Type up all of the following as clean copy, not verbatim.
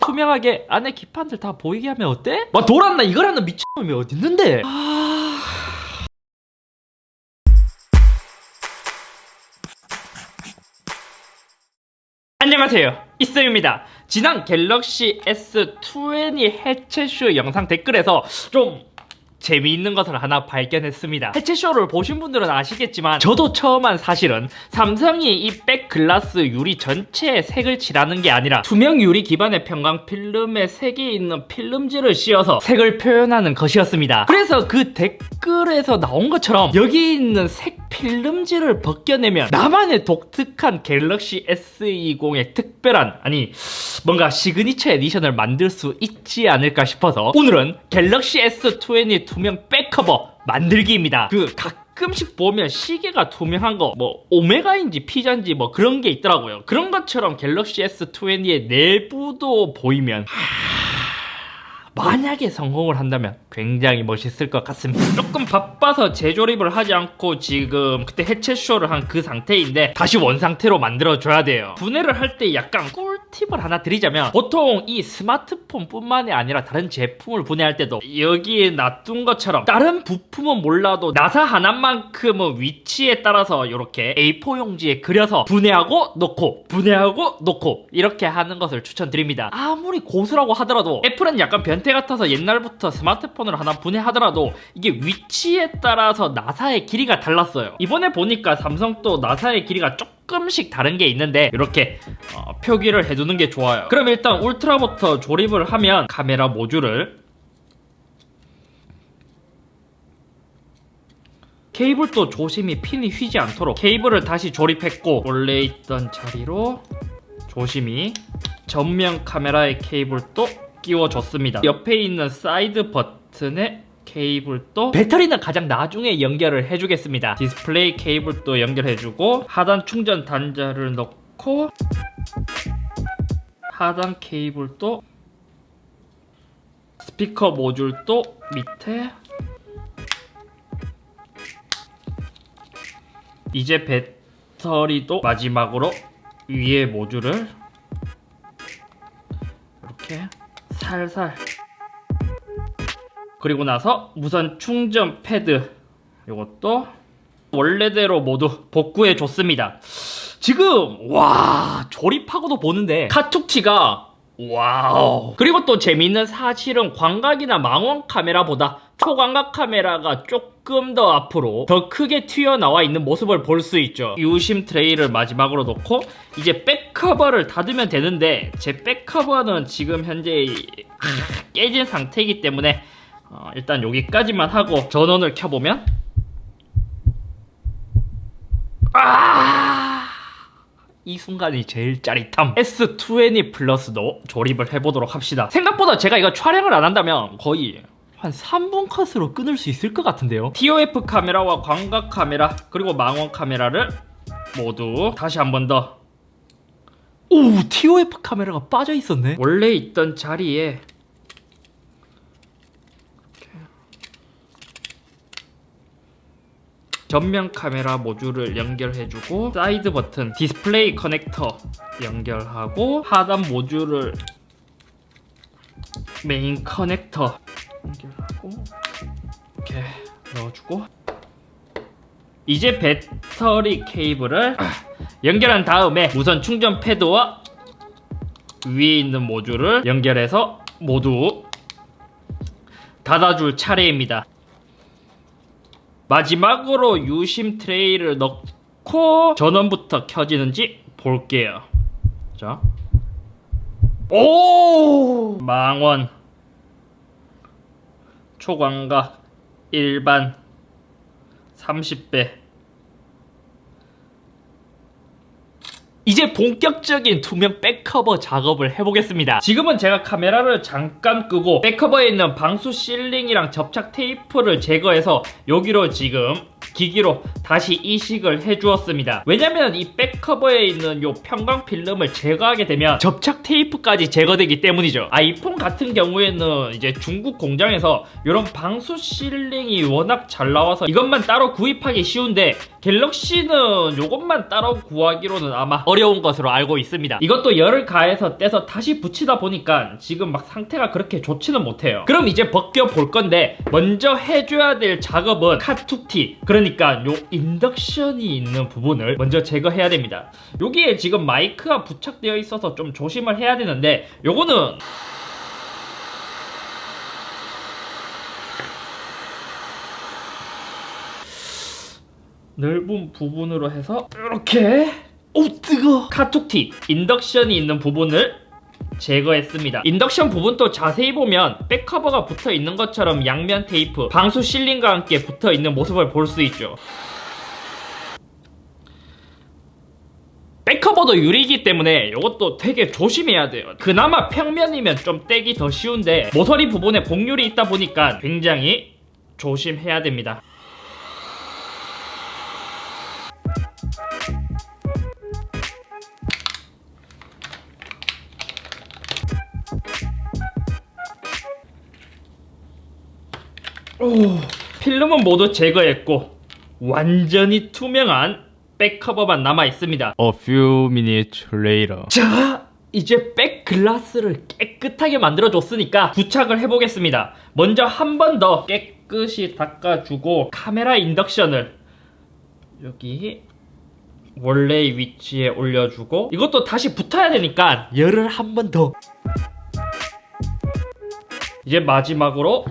투명하게 안에 기판들 다 보이게 하면 어때? 막 돌았나 이거라는 미친놈이 어딨는데? 안녕하세요, 이쌤입니다. 지난 갤럭시 S20 해체쇼 영상 댓글에서 좀 재미있는 것을 하나 발견했습니다. 해체쇼를 보신 분들은 아시겠지만 저도 처음 사실은 삼성이 이 백글라스 유리 전체에 색을 칠하는 게 아니라 투명 유리 기반의 편광 필름에 색이 있는 필름지를 씌워서 색을 표현하는 것이었습니다. 그래서 그 댓글에서 나온 것처럼 여기 있는 색 필름지를 벗겨내면 나만의 독특한 갤럭시 S20의 특별한, 아니 뭔가 시그니처 에디션을 만들 수 있지 않을까 싶어서 오늘은 갤럭시 S20 투명 백커버 만들기입니다. 그 가끔씩 보면 시계가 투명한 거, 뭐 오메가인지 피자인지 뭐 그런 게 있더라고요. 그런 것처럼 갤럭시 S20의 내부도 보이면 만약에 성공을 한다면 굉장히 멋있을 것 같습니다. 조금 바빠서 재조립을 하지 않고 지금 그때 해체쇼를 한 그 상태인데 다시 원상태로 만들어줘야 돼요. 분해를 할 때 약간 꿀팁을 하나 드리자면, 보통 이 스마트폰 뿐만이 아니라 다른 제품을 분해할 때도 여기에 놔둔 것처럼 다른 부품은 몰라도 나사 하나만큼은 위치에 따라서 이렇게 A4 용지에 그려서 분해하고 놓고 분해하고 놓고 이렇게 하는 것을 추천드립니다. 아무리 고수라고 하더라도 애플은 약간 변태 같아서 옛날부터 스마트폰을 하나 분해하더라도 이게 위치에 따라서 나사의 길이가 달랐어요. 이번에 보니까 삼성도 나사의 길이가 조금씩 다른 게 있는데 이렇게 표기를 해두는 게 좋아요. 그럼 일단 울트라부터 조립을 하면 카메라 모듈을, 케이블도 조심히 핀이 휘지 않도록 케이블을 다시 조립했고, 원래 있던 자리로 조심히 전면 카메라의 케이블도 끼워줬습니다. 옆에 있는 사이드 버튼에 케이블도, 배터리는 가장 나중에 연결을 해주겠습니다. 디스플레이 케이블도 연결해주고, 하단 충전 단자를 넣고, 하단 케이블도, 스피커 모듈도 밑에, 이제 배터리도 마지막으로 위에 모듈을 이렇게 살살, 그리고 나서 무선 충전 패드 이것도 원래대로 모두 복구해 줬습니다. 지금 와, 조립하고도 보는데 카툭티가 와우. 그리고 또 재미있는 사실은 광각이나 망원 카메라보다 초광각 카메라가 조금 더 앞으로 더 크게 튀어나와 있는 모습을 볼 수 있죠. 유심 트레이를 마지막으로 놓고 이제 백커버를 닫으면 되는데, 제 백커버는 지금 현재 깨진 상태이기 때문에 일단 여기까지만 하고 전원을 켜보면 이 순간이 제일 짜릿함. S20 플러스도 조립을 해보도록 합시다. 생각보다 제가 이거 촬영을 안 한다면 거의 한 3분 컷으로 끊을 수 있을 것 같은데요. TOF 카메라와 광각 카메라 그리고 망원 카메라를 모두 다시 한 번 더. 오, TOF 카메라가 빠져 있었네. 원래 있던 자리에 전면 카메라 모듈을 연결해주고, 사이드 버튼 디스플레이 커넥터 연결하고, 하단 모듈을 메인 커넥터 연결하고 이렇게 넣어주고, 이제 배터리 케이블을 연결한 다음에 무선 충전 패드와 위에 있는 모듈을 연결해서 모두 닫아줄 차례입니다. 마지막으로 유심 트레이를 넣고 전원부터 켜지는지 볼게요. 자, 오! 망원, 초광각, 일반 30배. 이제 본격적인 투명 백커버 작업을 해보겠습니다. 지금은 제가 카메라를 잠깐 끄고 백커버에 있는 방수 실링이랑 접착 테이프를 제거해서 여기로 지금 기기로 다시 이식을 해주었습니다. 왜냐면 이 백커버에 있는 요 편광 필름을 제거하게 되면 접착 테이프까지 제거되기 때문이죠. 아이폰 같은 경우에는 이제 중국 공장에서 이런 방수 실링이 워낙 잘 나와서 이것만 따로 구입하기 쉬운데 갤럭시는 이것만 따로 구하기로는 아마 어려운 것으로 알고 있습니다. 이것도 열을 가해서 떼서 다시 붙이다 보니까 지금 막 상태가 그렇게 좋지는 못해요. 그럼 이제 벗겨 볼 건데 먼저 해줘야 될 작업은 카툭티, 그러니까 요 인덕션이 있는 부분을 먼저 제거해야 됩니다. 여기에 지금 마이크가 부착되어 있어서 좀 조심을 해야 되는데 요거는 넓은 부분으로 해서 이렇게 뜨거 카툭티 인덕션이 있는 부분을 제거했습니다. 인덕션 부분도 자세히 보면 백커버가 붙어 있는 것처럼 양면 테이프, 방수 실링과 함께 붙어 있는 모습을 볼 수 있죠. 백커버도 유리이기 때문에 이것도 되게 조심해야 돼요. 그나마 평면이면 좀 떼기 더 쉬운데 모서리 부분에 곡률이 있다 보니까 굉장히 조심해야 됩니다. 필름은 모두 제거했고 완전히 투명한 백커버만 남아 있습니다. A few minutes later. 자, 이제 백글라스를 깨끗하게 만들어 줬으니까 부착을 해보겠습니다. 먼저 한 번 더 깨끗이 닦아주고 카메라 인덕션을 여기 원래의 위치에 올려주고 이것도 다시 붙어야 되니까 열을 한 번 더. 이제 마지막으로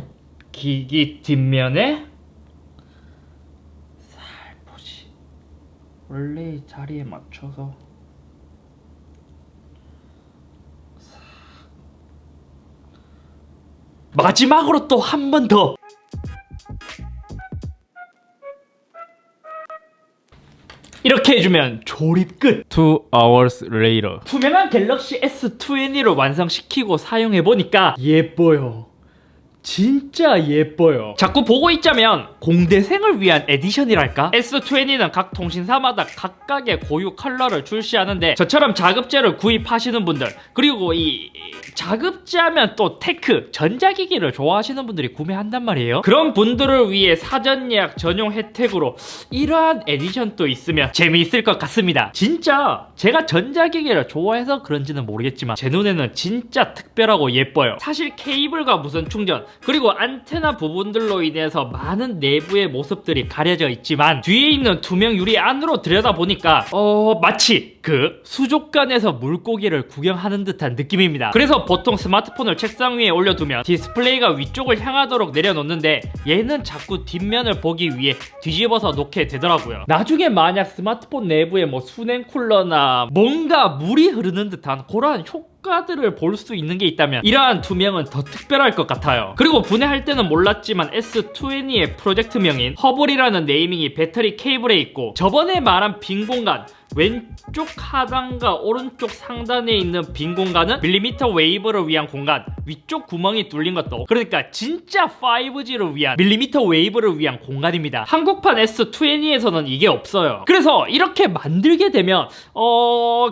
기기 뒷면에 살포시 원래의 자리에 맞춰서 마지막으로 또 한 번 더. 이렇게 해주면 조립 끝. 2 hours later. 투명한 갤럭시 S20를 완성시키고 사용해보니까 예뻐요. 진짜 예뻐요. 자꾸 보고 있자면 공대생을 위한 에디션이랄까? S20는 각 통신사마다 각각의 고유 컬러를 출시하는데 저처럼 자급제를 구입하시는 분들, 그리고 이 자급제하면 또 테크, 전자기기를 좋아하시는 분들이 구매한단 말이에요. 그런 분들을 위해 사전 예약 전용 혜택으로 이러한 에디션도 있으면 재미있을 것 같습니다. 진짜 제가 전자기기를 좋아해서 그런지는 모르겠지만 제 눈에는 진짜 특별하고 예뻐요. 사실 케이블과 무선 충전, 그리고 안테나 부분들로 인해서 많은 내부의 모습들이 가려져 있지만 뒤에 있는 투명 유리 안으로 들여다보니까 마치 그 수족관에서 물고기를 구경하는 듯한 느낌입니다. 그래서 보통 스마트폰을 책상 위에 올려두면 디스플레이가 위쪽을 향하도록 내려놓는데 얘는 자꾸 뒷면을 보기 위해 뒤집어서 놓게 되더라고요. 나중에 만약 스마트폰 내부에 뭐 수냉 쿨러나 뭔가 물이 흐르는 듯한 그러한 효과들을 볼 수 있는 게 있다면 이러한 투명은 더 특별할 것 같아요. 그리고 분해할 때는 몰랐지만 S20의 프로젝트명인 허블이라는 네이밍이 배터리 케이블에 있고 저번에 말한 빈 공간, 왼쪽 하단과 오른쪽 상단에 있는 빈 공간은 밀리미터 웨이브를 위한 공간, 위쪽 구멍이 뚫린 것도, 그러니까 진짜 5G를 위한 밀리미터 웨이브를 위한 공간입니다. 한국판 S20에서는 이게 없어요. 그래서 이렇게 만들게 되면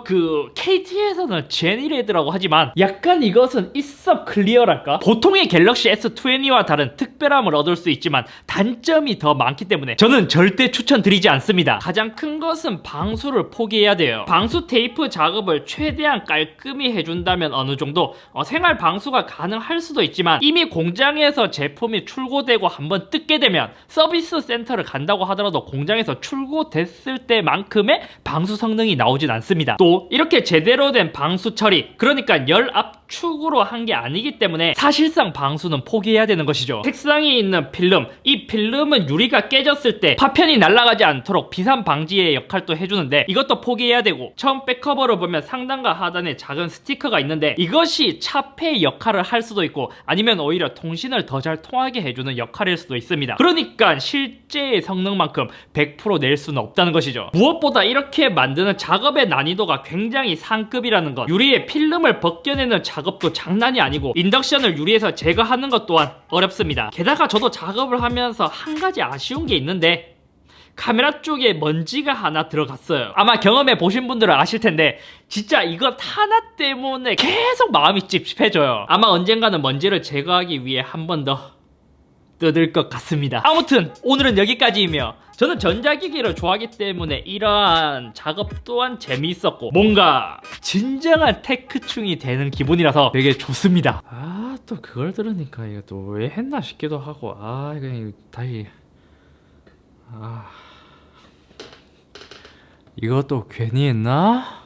그 KT에서는 제니레드라고 하지만 약간 이것은 있어 클리어랄까? 보통의 갤럭시 S20와 다른 특별함을 얻을 수 있지만 단점이 더 많기 때문에 저는 절대 추천드리지 않습니다. 가장 큰 것은 방수를 포기해야 돼요. 방수 테이프 작업을 최대한 깔끔히 해준다면 어느 정도 생활 방수가 가능할 수도 있지만 이미 공장에서 제품이 출고되고 한번 뜯게 되면 서비스 센터를 간다고 하더라도 공장에서 출고됐을 때만큼의 방수 성능이 나오진 않습니다. 또 이렇게 제대로 된 방수 처리, 그러니까 열 압축으로 한 게 아니기 때문에 사실상 방수는 포기해야 되는 것이죠. 책상에 있는 필름, 이 필름은 유리가 깨졌을 때 파편이 날아가지 않도록 비산 방지의 역할도 해주는데 이것도 포기해야 되고, 처음 백커버를 보면 상단과 하단에 작은 스티커가 있는데 이것이 차폐의 역할을 할 수도 있고 아니면 오히려 통신을 더 잘 통하게 해주는 역할일 수도 있습니다. 그러니까 실제의 성능만큼 100% 낼 수는 없다는 것이죠. 무엇보다 이렇게 만드는 작업의 난이도가 굉장히 상급이라는 것, 유리의 필름을 벗겨내는 작업도 장난이 아니고 인덕션을 유리에서 제거하는 것 또한 어렵습니다. 게다가 저도 작업을 하면서 한 가지 아쉬운 게 있는데 카메라 쪽에 먼지가 하나 들어갔어요. 아마 경험해 보신 분들은 아실 텐데 진짜 이것 하나 때문에 계속 마음이 찝찝해져요. 아마 언젠가는 먼지를 제거하기 위해 한 번 더 뜯을 것 같습니다. 아무튼 오늘은 여기까지이며 저는 전자기기를 좋아하기 때문에 이러한 작업 또한 재미있었고 뭔가 진정한 테크충이 되는 기분이라서 되게 좋습니다. 아 또 그걸 들으니까 이거 또 왜 했나 싶기도 하고 이거 다시 이것도 괜히 했나?